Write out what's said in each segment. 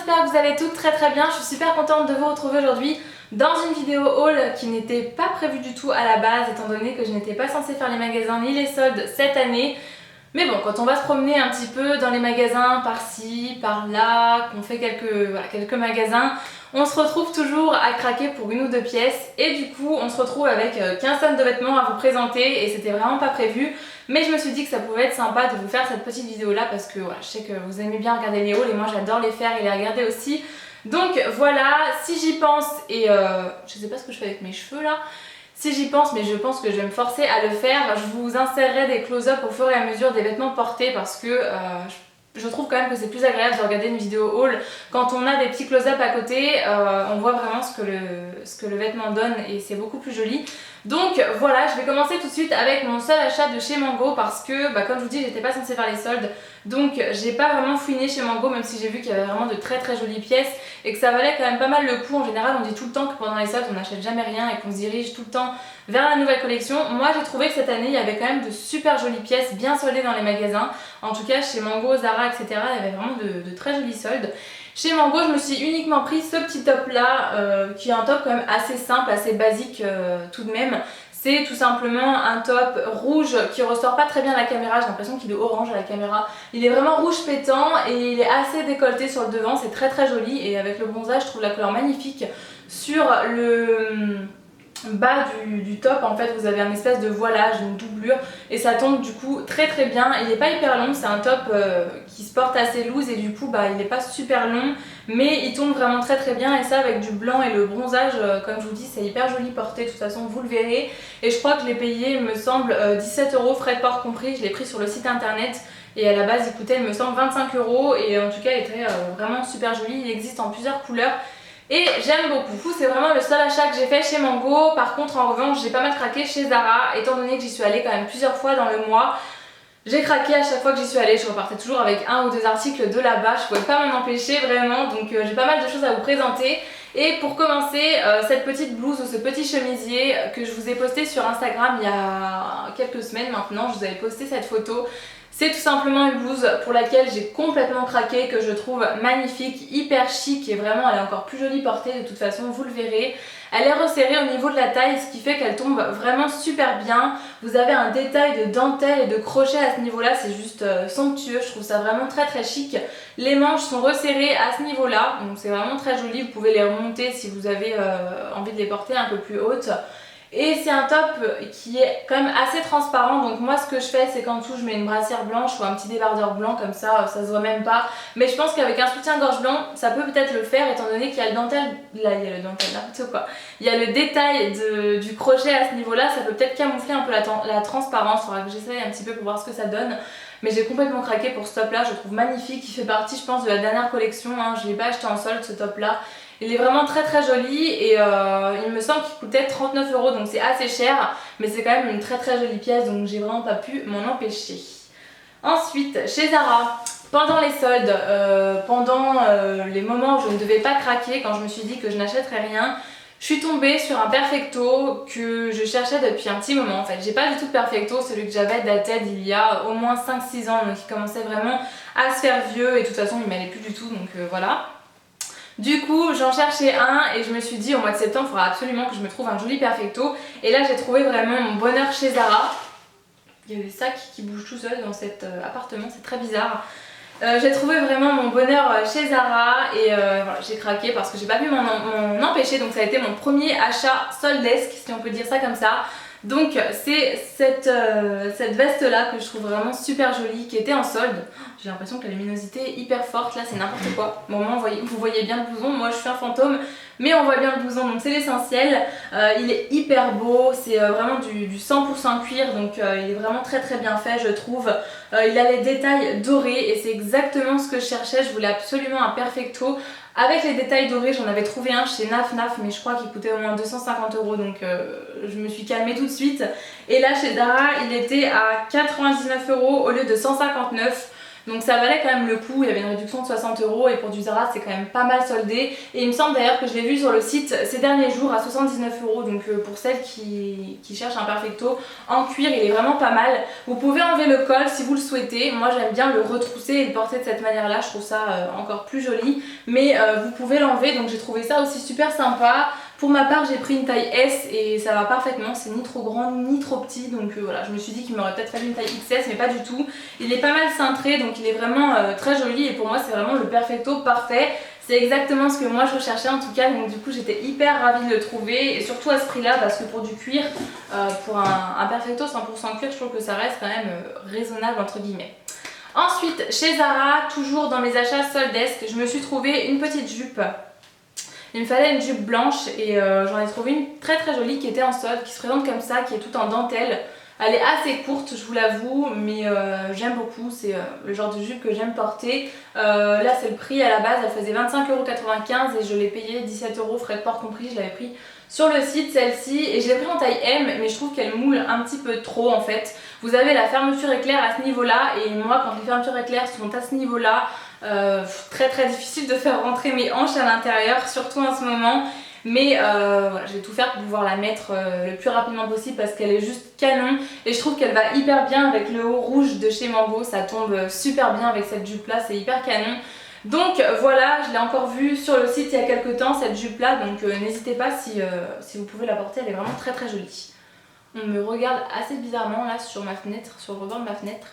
j'espère que vous allez toutes très bien. Je suis super contente de vous retrouver aujourd'hui dans une vidéo haul qui n'était pas prévue du tout à la base, étant donné que je n'étais pas censée faire les magasins ni les soldes cette année. Mais bon, quand on va se promener un petit peu dans les magasins par-ci, par-là, qu'on fait quelques magasins, on se retrouve toujours à craquer pour une ou deux pièces et du coup on se retrouve avec 15 tonnes de vêtements à vous présenter et c'était vraiment pas prévu. Mais je me suis dit que ça pouvait être sympa de vous faire cette petite vidéo là parce que voilà, je sais que vous aimez bien regarder les hauls et moi j'adore les faire et les regarder aussi. Donc voilà, si j'y pense et je sais pas ce que je fais avec mes cheveux là. Si j'y pense, mais je pense que je vais me forcer à le faire, je vous insérerai des close-up au fur et à mesure des vêtements portés parce que je trouve quand même que c'est plus agréable de regarder une vidéo haul quand on a des petits close-up à côté, on voit vraiment ce que le vêtement donne et c'est beaucoup plus joli. Donc voilà, je vais commencer tout de suite avec mon seul achat de chez Mango parce que comme je vous dis, j'étais pas censée faire les soldes, donc j'ai pas vraiment fouiné chez Mango, même si j'ai vu qu'il y avait vraiment de très jolies pièces et que ça valait quand même pas mal le coup. En général on dit tout le temps que pendant les soldes on n'achète jamais rien et qu'on se dirige tout le temps vers la nouvelle collection. Moi j'ai trouvé que cette année il y avait quand même de super jolies pièces bien soldées dans les magasins, en tout cas chez Mango, Zara, etc. il y avait vraiment de très jolis soldes. Chez Mango, je me suis uniquement pris ce petit top là, qui est un top quand même assez simple, assez basique tout de même. C'est tout simplement un top rouge qui ressort pas très bien à la caméra, j'ai l'impression qu'il est orange à la caméra. Il est vraiment rouge pétant et il est assez décolleté sur le devant, c'est très joli et avec le bronzage je trouve la couleur magnifique. Sur le bas du top en fait vous avez un espèce de voilage, une doublure et ça tombe du coup très bien. Il n'est pas hyper long, c'est un top qui se porte assez loose et du coup il n'est pas super long mais il tombe vraiment très bien et ça avec du blanc et le bronzage comme je vous dis c'est hyper joli porté, de toute façon vous le verrez. Et je crois que je l'ai payé il me semble 17 €, frais de port compris, je l'ai pris sur le site internet et à la base il coûtait il me semble 25 € et en tout cas il était vraiment super joli. Il existe en plusieurs couleurs et j'aime beaucoup. C'est vraiment le seul achat que j'ai fait chez Mango. Par contre en revanche j'ai pas mal craqué chez Zara étant donné que j'y suis allée quand même plusieurs fois dans le mois. J'ai craqué à chaque fois que j'y suis allée, je repartais toujours avec un ou deux articles de là-bas, je pouvais pas m'en empêcher vraiment, donc j'ai pas mal de choses à vous présenter. Et pour commencer, cette petite blouse ou ce petit chemisier que je vous ai posté sur Instagram il y a quelques semaines maintenant, je vous avais posté cette photo. C'est tout simplement une blouse pour laquelle j'ai complètement craqué, que je trouve magnifique, hyper chic et vraiment elle est encore plus jolie portée de toute façon, vous le verrez. Elle est resserrée au niveau de la taille, ce qui fait qu'elle tombe vraiment super bien. Vous avez un détail de dentelle et de crochet à ce niveau-là, c'est juste somptueux, je trouve ça vraiment très chic. Les manches sont resserrées à ce niveau-là, donc c'est vraiment très joli, vous pouvez les remonter si vous avez envie de les porter un peu plus hautes. Et c'est un top qui est quand même assez transparent, donc moi ce que je fais c'est qu'en dessous je mets une brassière blanche ou un petit débardeur blanc, comme ça se voit même pas. Mais je pense qu'avec un soutien-gorge blanc ça peut peut-être le faire étant donné qu'il y a le dentelle, là il y a le dentelle, n'importe quoi. Il y a le détail du crochet à ce niveau là, ça peut peut-être camoufler un peu la transparence, il faudra que j'essaye un petit peu pour voir ce que ça donne. Mais j'ai complètement craqué pour ce top là, je le trouve magnifique, il fait partie je pense de la dernière collection, hein. Je l'ai pas acheté en solde ce top là. Il est vraiment très joli et il me semble qu'il coûtait 39 € donc c'est assez cher mais c'est quand même une très jolie pièce donc j'ai vraiment pas pu m'en empêcher. Ensuite chez Zara, pendant les soldes, pendant les moments où je ne devais pas craquer, quand je me suis dit que je n'achèterais rien, je suis tombée sur un perfecto que je cherchais depuis un petit moment en fait. J'ai pas du tout de perfecto, celui que j'avais datait d'il y a au moins 5-6 ans donc il commençait vraiment à se faire vieux et de toute façon il m'allait plus du tout donc voilà. Du coup j'en cherchais un et je me suis dit au mois de septembre il faudra absolument que je me trouve un joli perfecto. Et là j'ai trouvé vraiment mon bonheur chez Zara. Il y a des sacs qui bougent tout seuls dans cet appartement, c'est très bizarre. J'ai trouvé vraiment mon bonheur chez Zara et voilà, j'ai craqué parce que j'ai pas pu m'en empêcher. Donc ça a été mon premier achat soldesque si on peut dire ça comme ça. Donc c'est cette veste là que je trouve vraiment super jolie qui était en solde. J'ai l'impression que la luminosité est hyper forte là, c'est n'importe quoi. Bon moi vous voyez bien le blouson, moi je suis un fantôme mais on voit bien le blouson donc c'est l'essentiel. Il est hyper beau, c'est vraiment du 100% cuir donc il est vraiment très bien fait je trouve. Il a les détails dorés et c'est exactement ce que je cherchais, je voulais absolument un perfecto avec les détails dorés. J'en avais trouvé un chez Naf mais je crois qu'il coûtait au moins 250 € donc je me suis calmée tout de suite. Et là chez Zara il était à 99 € au lieu de 159 €. Donc ça valait quand même le coup, il y avait une réduction de 60 € et pour du Zara c'est quand même pas mal soldé. Et il me semble d'ailleurs que je l'ai vu sur le site ces derniers jours à 79 €, donc pour celles qui cherchent un perfecto en cuir, il est vraiment pas mal. Vous pouvez enlever le col si vous le souhaitez, moi j'aime bien le retrousser et le porter de cette manière là, je trouve ça encore plus joli. Mais vous pouvez l'enlever, donc j'ai trouvé ça aussi super sympa. Pour ma part j'ai pris une taille S et ça va parfaitement, c'est ni trop grand ni trop petit, donc voilà, je me suis dit qu'il m'aurait peut-être fallu une taille XS mais pas du tout. Il est pas mal cintré, donc il est vraiment très joli et pour moi c'est vraiment le perfecto parfait. C'est exactement ce que moi je recherchais en tout cas, donc du coup j'étais hyper ravie de le trouver et surtout à ce prix là parce que pour du cuir, pour un perfecto 100% cuir, je trouve que ça reste quand même raisonnable entre guillemets. Ensuite chez Zara, toujours dans mes achats soldesques, je me suis trouvé une petite jupe. Il me fallait une jupe blanche et j'en ai trouvé une très jolie qui était en solde, qui se présente comme ça, qui est toute en dentelle. Elle est assez courte, je vous l'avoue, mais j'aime beaucoup, c'est le genre de jupe que j'aime porter. Là c'est le prix à la base, elle faisait 25,95 € et je l'ai payé 17 € frais de port compris, je l'avais pris sur le site celle-ci et je l'ai pris en taille M, mais je trouve qu'elle moule un petit peu trop en fait. Vous avez la fermeture éclair à ce niveau-là et moi quand les fermetures éclair sont à ce niveau-là, très difficile de faire rentrer mes hanches à l'intérieur, surtout en ce moment. Mais voilà, je vais tout faire pour pouvoir la mettre le plus rapidement possible parce qu'elle est juste canon. Et je trouve qu'elle va hyper bien avec le haut rouge de chez Mango, ça tombe super bien avec cette jupe là, c'est hyper canon. Donc voilà, je l'ai encore vue sur le site il y a quelques temps cette jupe là, donc n'hésitez pas si vous pouvez la porter, elle est vraiment très jolie. On me regarde assez bizarrement là sur ma fenêtre, sur le rebord de ma fenêtre.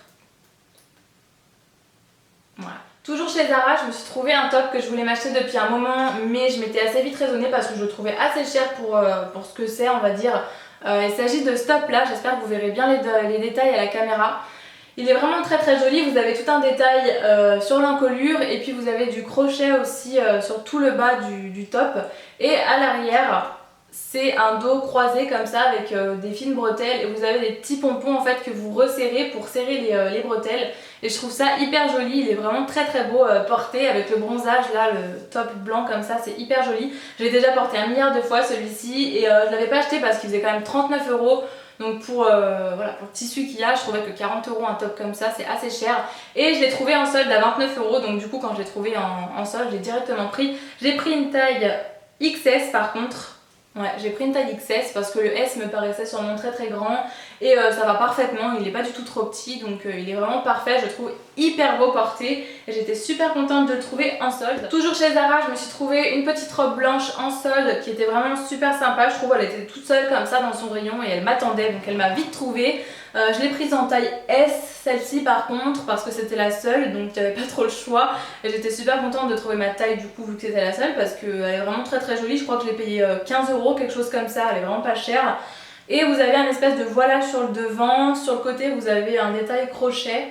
Voilà. Toujours chez Zara, je me suis trouvé un top que je voulais m'acheter depuis un moment, mais je m'étais assez vite raisonnée parce que je le trouvais assez cher pour ce que c'est, on va dire. Il s'agit de ce top là, j'espère que vous verrez bien les détails à la caméra. Il est vraiment très joli, vous avez tout un détail sur l'encolure et puis vous avez du crochet aussi sur tout le bas du top. Et à l'arrière, c'est un dos croisé comme ça avec des fines bretelles et vous avez des petits pompons en fait que vous resserrez pour serrer les bretelles. Et je trouve ça hyper joli, il est vraiment très beau porté avec le bronzage là, le top blanc comme ça, c'est hyper joli. Je l'ai déjà porté un milliard de fois celui-ci et je l'avais pas acheté parce qu'il faisait quand même 39 €. Donc pour le tissu qu'il y a, je trouvais que 40 € un top comme ça c'est assez cher. Et je l'ai trouvé en solde à 29 €, donc du coup quand je l'ai trouvé en solde, j'ai directement pris. J'ai pris une taille XS par contre. Ouais, j'ai pris une taille XS parce que le S me paraissait sûrement très grand et ça va parfaitement, il est pas du tout trop petit donc il est vraiment parfait, je le trouve hyper beau porté et j'étais super contente de le trouver en solde. Toujours chez Zara, je me suis trouvé une petite robe blanche en solde qui était vraiment super sympa, je trouve elle était toute seule comme ça dans son rayon et elle m'attendait donc elle m'a vite trouvée. Je l'ai prise en taille S, celle-ci par contre, parce que c'était la seule, donc il n'y avait pas trop le choix. Et j'étais super contente de trouver ma taille du coup, vu que c'était la seule, parce qu'elle est vraiment très jolie. Je crois que je l'ai payée 15 €, quelque chose comme ça, elle est vraiment pas chère. Et vous avez un espèce de voilage sur le devant, sur le côté vous avez un détail crochet.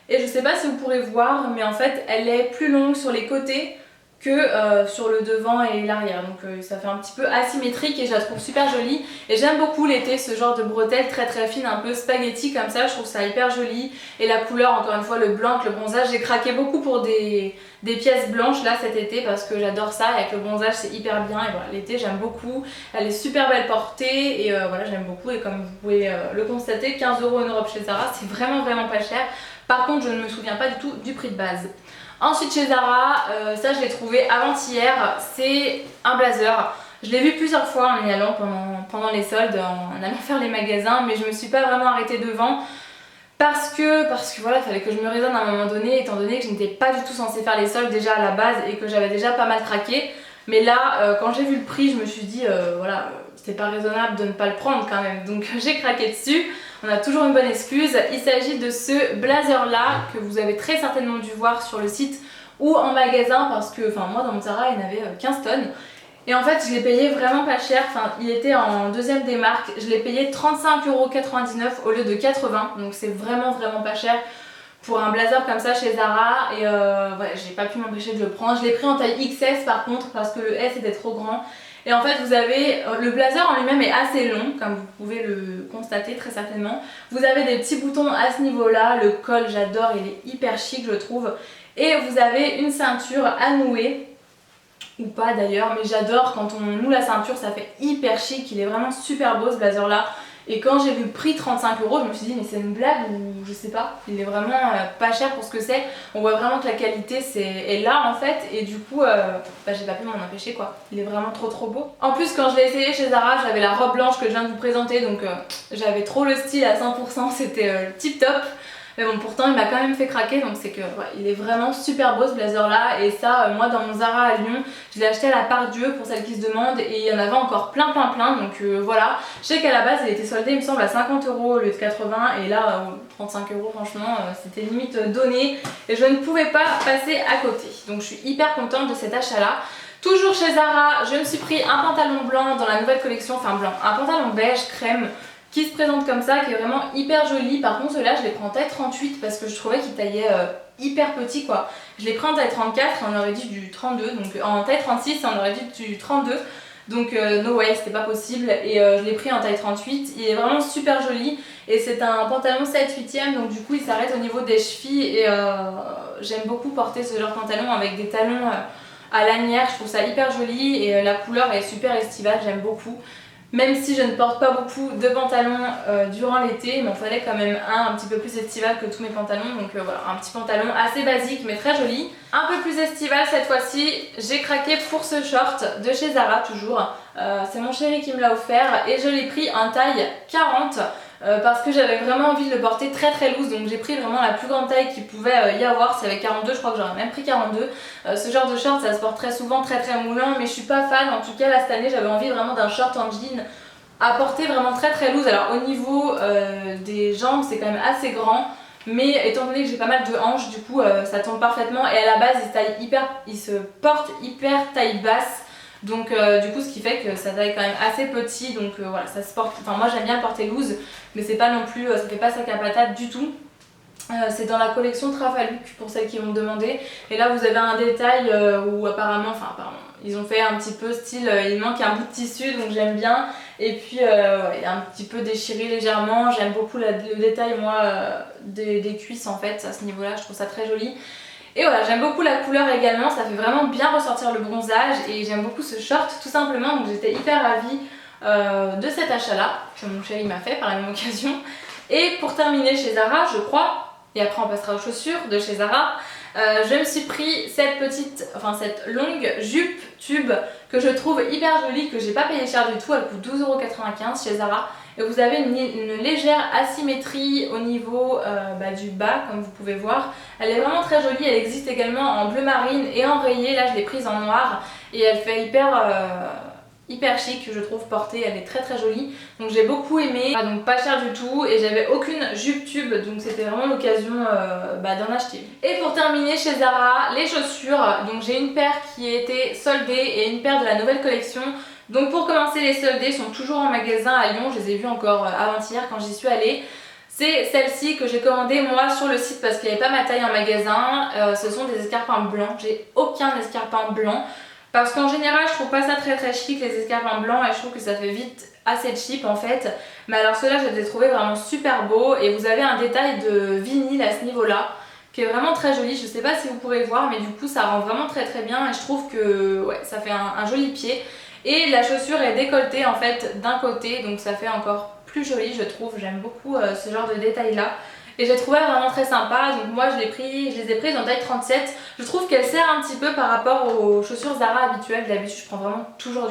Et je sais pas si vous pourrez voir, mais en fait elle est plus longue sur les côtés que sur le devant et l'arrière, donc ça fait un petit peu asymétrique et je la trouve super jolie et j'aime beaucoup l'été ce genre de bretelles très fines, un peu spaghetti comme ça, je trouve ça hyper joli. Et la couleur, encore une fois le blanc avec le bronzage, j'ai craqué beaucoup pour des pièces blanches là cet été parce que j'adore ça, avec le bronzage c'est hyper bien et voilà, l'été j'aime beaucoup, elle est super belle portée et voilà j'aime beaucoup. Et comme vous pouvez le constater, 15 € une robe chez Zara c'est vraiment pas cher. Par contre je ne me souviens pas du tout du prix de base. Ensuite chez Zara, ça je l'ai trouvé avant-hier, c'est un blazer. Je l'ai vu plusieurs fois en y allant pendant les soldes, en allant faire les magasins, mais je me suis pas vraiment arrêtée devant parce que voilà, il fallait que je me raisonne à un moment donné, étant donné que je n'étais pas du tout censée faire les soldes déjà à la base et que j'avais déjà pas mal craqué. Mais là, quand j'ai vu le prix, je me suis dit, voilà, c'était pas raisonnable de ne pas le prendre quand même. Donc j'ai craqué dessus. On a toujours une bonne excuse. Il s'agit de ce blazer là que vous avez très certainement dû voir sur le site ou en magasin parce que moi dans mon Zara il y en avait 15 tonnes. Et en fait je l'ai payé vraiment pas cher, il était en deuxième des marques, je l'ai payé 35,99 € au lieu de 80, donc c'est vraiment pas cher pour un blazer comme ça chez Zara. Et ouais, j'ai pas pu m'empêcher de le prendre. Je l'ai pris en taille XS par contre parce que le S était trop grand. Et en fait vous avez, le blazer en lui-même est assez long comme vous pouvez le constater très certainement. Vous avez des petits boutons à ce niveau là, le col j'adore, il est hyper chic je trouve. Et vous avez une ceinture à nouer, ou pas d'ailleurs, mais j'adore quand on noue la ceinture, ça fait hyper chic, il est vraiment super beau ce blazer là. Et quand j'ai vu le prix 35 €, je me suis dit mais c'est une blague ou je sais pas. Il est vraiment pas cher pour ce que c'est. On voit vraiment que la qualité est là en fait et du coup j'ai pas pu m'en empêcher quoi. Il est vraiment trop beau. En plus quand je l'ai essayé chez Zara, j'avais la robe blanche que je viens de vous présenter donc j'avais trop le style à 100%, c'était tip top. Mais bon, pourtant il m'a quand même fait craquer, donc c'est que il est vraiment super beau ce blazer là. Et ça, moi dans mon Zara à Lyon, je l'ai acheté à la part Dieu pour celles qui se demandent, et il y en avait encore plein. Donc voilà. Je sais qu'à la base il était soldé il me semble à 50 € au lieu de 80, et là 35 € franchement c'était limite donné et je ne pouvais pas passer à côté. Donc je suis hyper contente de cet achat là. Toujours chez Zara, je me suis pris un pantalon blanc dans la nouvelle collection, enfin blanc, un pantalon beige crème qui se présente comme ça, qui est vraiment hyper joli. Par contre celui-là je l'ai pris en taille 38 parce que je trouvais qu'il taillait hyper petit quoi. Je l'ai pris en taille 34, on aurait dit du 32, donc en taille 36 on aurait dit du 32. Donc no way, c'était pas possible, et je l'ai pris en taille 38. Il est vraiment super joli et c'est un pantalon 7/8e, donc du coup il s'arrête au niveau des chevilles et j'aime beaucoup porter ce genre de pantalon avec des talons à lanière. Je trouve ça hyper joli et la couleur est super estivale, j'aime beaucoup. Même si je ne porte pas beaucoup de pantalons durant l'été, il m'en fallait quand même un petit peu plus estival que tous mes pantalons. Donc voilà, un petit pantalon assez basique mais très joli. Un peu plus estival cette fois-ci, j'ai craqué pour ce short de chez Zara toujours. C'est mon chéri qui me l'a offert et je l'ai pris en taille 40. Parce que j'avais vraiment envie de le porter très loose, donc j'ai pris vraiment la plus grande taille qu'il pouvait y avoir. C'est avec 42, je crois que j'aurais même pris 42. Ce genre de short ça se porte très souvent, très moulant, mais je suis pas fan. En tout cas là cette année j'avais envie vraiment d'un short en jean à porter vraiment très loose. Alors au niveau des jambes c'est quand même assez grand, mais étant donné que j'ai pas mal de hanches, du coup ça tombe parfaitement, et à la base il se porte hyper taille basse. Donc du coup ce qui fait que ça taille quand même assez petit, donc voilà, ça se porte, enfin moi j'aime bien le porter loose, mais c'est pas non plus, ça fait pas sac à patate du tout. C'est dans la collection Trafaluc pour celles qui m'ont demandé, et là vous avez un détail où apparemment, ils ont fait un petit peu style, il manque un bout de tissu donc j'aime bien, et puis il est un petit peu déchiré légèrement. J'aime beaucoup le détail moi des cuisses en fait, à ce niveau là je trouve ça très joli. Et voilà, j'aime beaucoup la couleur également, ça fait vraiment bien ressortir le bronzage, et j'aime beaucoup ce short tout simplement, donc j'étais hyper ravie de cet achat là que mon chéri m'a fait par la même occasion. Et pour terminer chez Zara je crois, et après on passera aux chaussures de chez Zara, je me suis pris cette longue jupe tube que je trouve hyper jolie, que j'ai pas payé cher du tout. Elle coûte 12,95 € chez Zara, et vous avez une légère asymétrie au niveau du bas comme vous pouvez voir. Elle est vraiment très jolie, elle existe également en bleu marine et en rayé. Là je l'ai prise en noir et elle fait hyper chic je trouve portée, elle est très jolie, donc j'ai beaucoup aimé. Donc pas cher du tout, et j'avais aucune jupe tube, donc c'était vraiment l'occasion d'en acheter. Et pour terminer chez Zara, les chaussures, donc j'ai une paire qui a été soldée et une paire de la nouvelle collection. Donc pour commencer, les soldés sont toujours en magasin à Lyon, je les ai vus encore avant-hier quand j'y suis allée. C'est celle-ci que j'ai commandée moi sur le site parce qu'il n'y avait pas ma taille en magasin. Ce sont des escarpins blancs, j'ai aucun escarpin blanc. Parce qu'en général je trouve pas ça très chic les escarpins blancs, et je trouve que ça fait vite assez cheap en fait. Mais alors ceux-là je les ai trouvés vraiment super beaux, et vous avez un détail de vinyle à ce niveau là qui est vraiment très joli. Je sais pas si vous pourrez voir, mais du coup ça rend vraiment très bien, et je trouve que ouais, ça fait un joli pied. Et la chaussure est décolletée en fait d'un côté, donc ça fait encore plus joli je trouve. J'aime beaucoup ce genre de détail là. Et j'ai trouvé vraiment très sympa, donc moi je les ai prises en taille 37. Je trouve qu'elle sert un petit peu par rapport aux chaussures Zara habituelles. D'habitude je prends vraiment toujours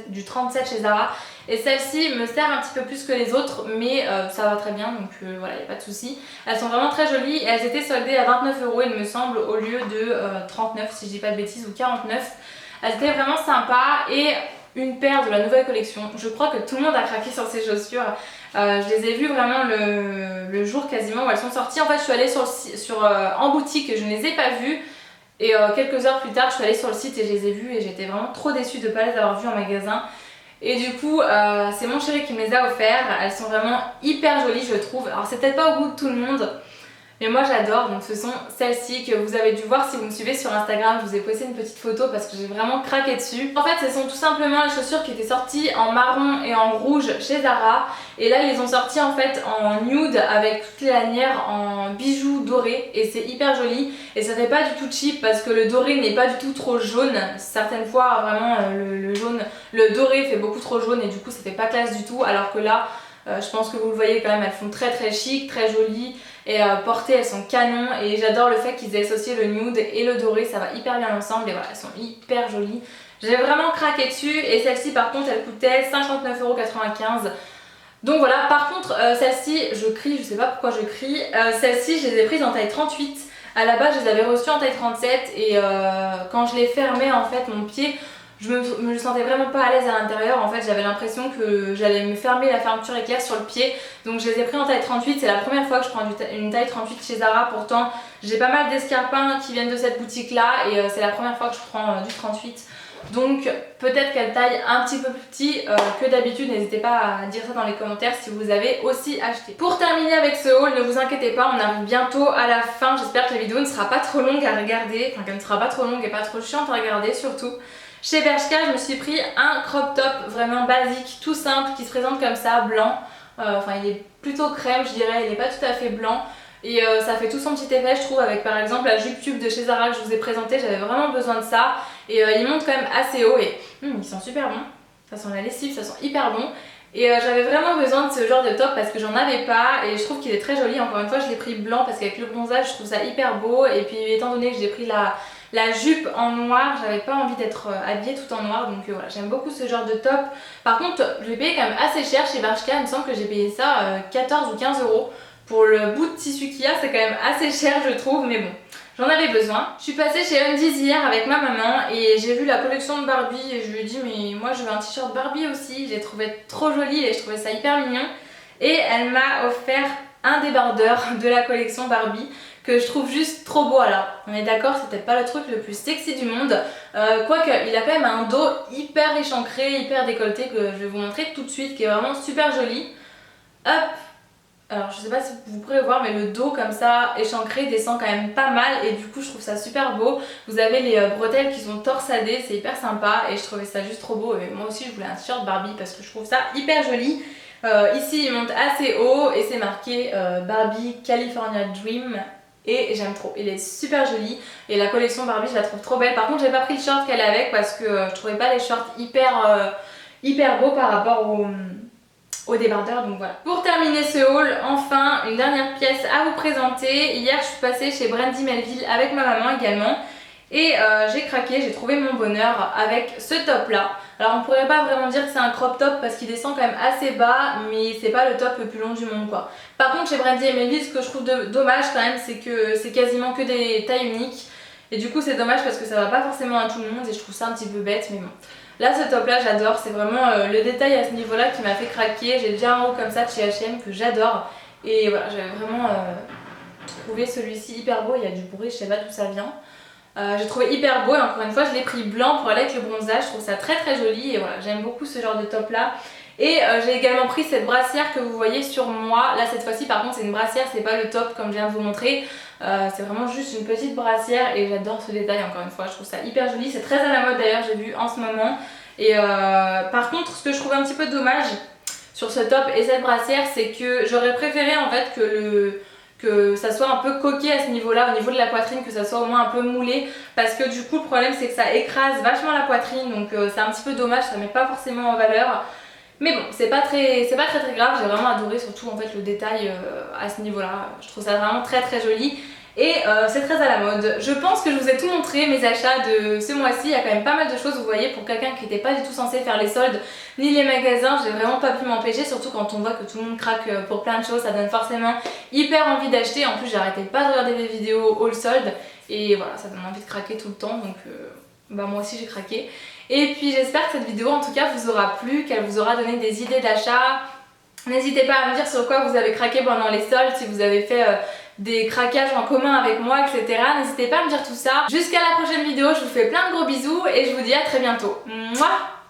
du 37 chez Zara. Et celle-ci me sert un petit peu plus que les autres, mais ça va très bien, donc voilà, il n'y a pas de souci. Elles sont vraiment très jolies, et elles étaient soldées à 29 € il me semble, au lieu de 39 si je dis pas de bêtises, ou 49. Elles étaient vraiment sympas. Et une paire de la nouvelle collection, je crois que tout le monde a craqué sur ces chaussures. Je les ai vues vraiment le jour quasiment où elles sont sorties. En fait je suis allée en boutique et je ne les ai pas vues, et quelques heures plus tard je suis allée sur le site et je les ai vues, et j'étais vraiment trop déçue de ne pas les avoir vues en magasin. Et du coup c'est mon chéri qui me les a offertes. Elles sont vraiment hyper jolies je trouve. Alors c'est peut-être pas au goût de tout le monde, mais moi j'adore. Donc ce sont celles-ci que vous avez dû voir si vous me suivez sur Instagram. Je vous ai posté une petite photo parce que j'ai vraiment craqué dessus. En fait ce sont tout simplement les chaussures qui étaient sorties en marron et en rouge chez Zara, et là ils les ont sorties en fait en nude avec toutes les lanières en bijoux dorés, et c'est hyper joli. Et ça fait pas du tout cheap parce que le doré n'est pas du tout trop jaune. Certaines fois vraiment le doré fait beaucoup trop jaune, et du coup ça fait pas classe du tout, alors que là Je pense que vous le voyez quand même, elles font très chic, très jolies. Et portées, elles sont canon. Et j'adore le fait qu'ils aient associé le nude et le doré, ça va hyper bien ensemble. Et voilà, elles sont hyper jolies. J'ai vraiment craqué dessus. Et celle-ci par contre, elle coûtait 59,95 €. Donc voilà, par contre, celle-ci, je crie, je sais pas pourquoi je crie. Celle-ci, je les ai prises en taille 38. À la base, je les avais reçues en taille 37. Et quand je les fermais, en fait, mon pied, je me sentais vraiment pas à l'aise à l'intérieur. En fait, j'avais l'impression que j'allais me fermer la fermeture éclair sur le pied. Donc je les ai pris en taille 38. C'est la première fois que je prends une taille 38 chez Zara. Pourtant, j'ai pas mal d'escarpins qui viennent de cette boutique-là. Et c'est la première fois que je prends du 38. Donc peut-être qu'elle taille un petit peu plus petit que d'habitude. N'hésitez pas à dire ça dans les commentaires si vous avez aussi acheté. Pour terminer avec ce haul, ne vous inquiétez pas, on arrive bientôt à la fin. J'espère que la vidéo ne sera pas trop longue à regarder. Enfin qu'elle ne sera pas trop longue et pas trop chiante à regarder surtout. Chez Bershka, je me suis pris un crop top vraiment basique, tout simple, qui se présente comme ça, blanc. Enfin il est plutôt crème je dirais, il n'est pas tout à fait blanc. Et ça fait tout son petit effet je trouve avec par exemple la jupe tube de chez Zara que je vous ai présentée, j'avais vraiment besoin de ça. Et il monte quand même assez haut et il sent super bon, ça sent la lessive, ça sent hyper bon. Et j'avais vraiment besoin de ce genre de top parce que j'en avais pas et je trouve qu'il est très joli. Encore une fois je l'ai pris blanc parce qu'avec le bronzage je trouve ça hyper beau. Et puis étant donné que j'ai pris la jupe en noir, j'avais pas envie d'être habillée tout en noir, donc voilà, j'aime beaucoup ce genre de top. Par contre je l'ai payé quand même assez cher chez Bershka, il me semble que j'ai payé ça 14 ou 15 €. Pour le bout de tissu qu'il y a, c'est quand même assez cher je trouve, mais bon, j'en avais besoin. Je suis passée chez Undies hier avec ma maman et j'ai vu la collection de Barbie et je lui ai dit mais moi je veux un t-shirt Barbie aussi, j'ai trouvé trop joli et je trouvais ça hyper mignon. Et elle m'a offert un débardeur de la collection Barbie que je trouve juste trop beau. Alors on est d'accord, c'est peut-être pas le truc le plus sexy du monde, quoique il a quand même un dos hyper échancré, hyper décolleté que je vais vous montrer tout de suite, qui est vraiment super joli. Hop. Alors je sais pas si vous pourrez voir mais le dos comme ça échancré descend quand même pas mal et du coup je trouve ça super beau. Vous avez les bretelles qui sont torsadées, c'est hyper sympa et je trouvais ça juste trop beau. Et moi aussi je voulais un t-shirt Barbie parce que je trouve ça hyper joli. Ici il monte assez haut et c'est marqué Barbie California Dream et j'aime trop, il est super joli et la collection Barbie je la trouve trop belle. Par contre j'ai pas pris le short qu'elle a avec parce que je trouvais pas les shorts hyper beaux par rapport au débardeur, donc voilà. Pour terminer ce haul, enfin une dernière pièce à vous présenter. Hier je suis passée chez Brandy Melville avec ma maman également et j'ai craqué, j'ai trouvé mon bonheur avec ce top là. Alors on pourrait pas vraiment dire que c'est un crop top parce qu'il descend quand même assez bas, mais c'est pas le top le plus long du monde quoi. Par contre chez Brandy Melville, ce que je trouve dommage quand même, c'est que c'est quasiment que des tailles uniques et du coup c'est dommage parce que ça va pas forcément à tout le monde et je trouve ça un petit peu bête, mais bon. Là ce top là j'adore, c'est vraiment le détail à ce niveau là qui m'a fait craquer. J'ai déjà un haut comme ça de chez H&M que j'adore. Et voilà, j'avais vraiment trouvé celui-ci hyper beau, il y a du bruit, je sais pas d'où ça vient. J'ai trouvé hyper beau et encore une fois je l'ai pris blanc pour aller avec le bronzage, je trouve ça très joli et voilà, j'aime beaucoup ce genre de top là. Et j'ai également pris cette brassière que vous voyez sur moi. Là cette fois-ci par contre c'est une brassière, c'est pas le top comme je viens de vous montrer. C'est vraiment juste une petite brassière et j'adore ce détail encore une fois, je trouve ça hyper joli. C'est très à la mode d'ailleurs, j'ai vu en ce moment. Et par contre ce que je trouve un petit peu dommage sur ce top et cette brassière, c'est que j'aurais préféré en fait que ça soit un peu coquet à ce niveau-là, au niveau de la poitrine, que ça soit au moins un peu moulé, parce que du coup le problème c'est que ça écrase vachement la poitrine, donc c'est un petit peu dommage, ça met pas forcément en valeur. Mais bon, c'est pas très grave, j'ai vraiment adoré surtout en fait le détail à ce niveau-là, je trouve ça vraiment très joli. Et c'est très à la mode. Je pense que je vous ai tout montré, mes achats de ce mois-ci. Il y a quand même pas mal de choses, vous voyez, pour quelqu'un qui n'était pas du tout censé faire les soldes ni les magasins. J'ai vraiment pas pu m'empêcher, surtout quand on voit que tout le monde craque pour plein de choses. Ça donne forcément hyper envie d'acheter. En plus j'arrêtais pas de regarder des vidéos haul soldes et voilà, ça donne envie de craquer tout le temps. Donc bah moi aussi j'ai craqué. Et puis j'espère que cette vidéo en tout cas vous aura plu, qu'elle vous aura donné des idées d'achat. N'hésitez pas à me dire sur quoi vous avez craqué pendant les soldes, si vous avez fait des craquages en commun avec moi, etc. N'hésitez pas à me dire tout ça. Jusqu'à la prochaine vidéo, je vous fais plein de gros bisous et je vous dis à très bientôt. Mouah.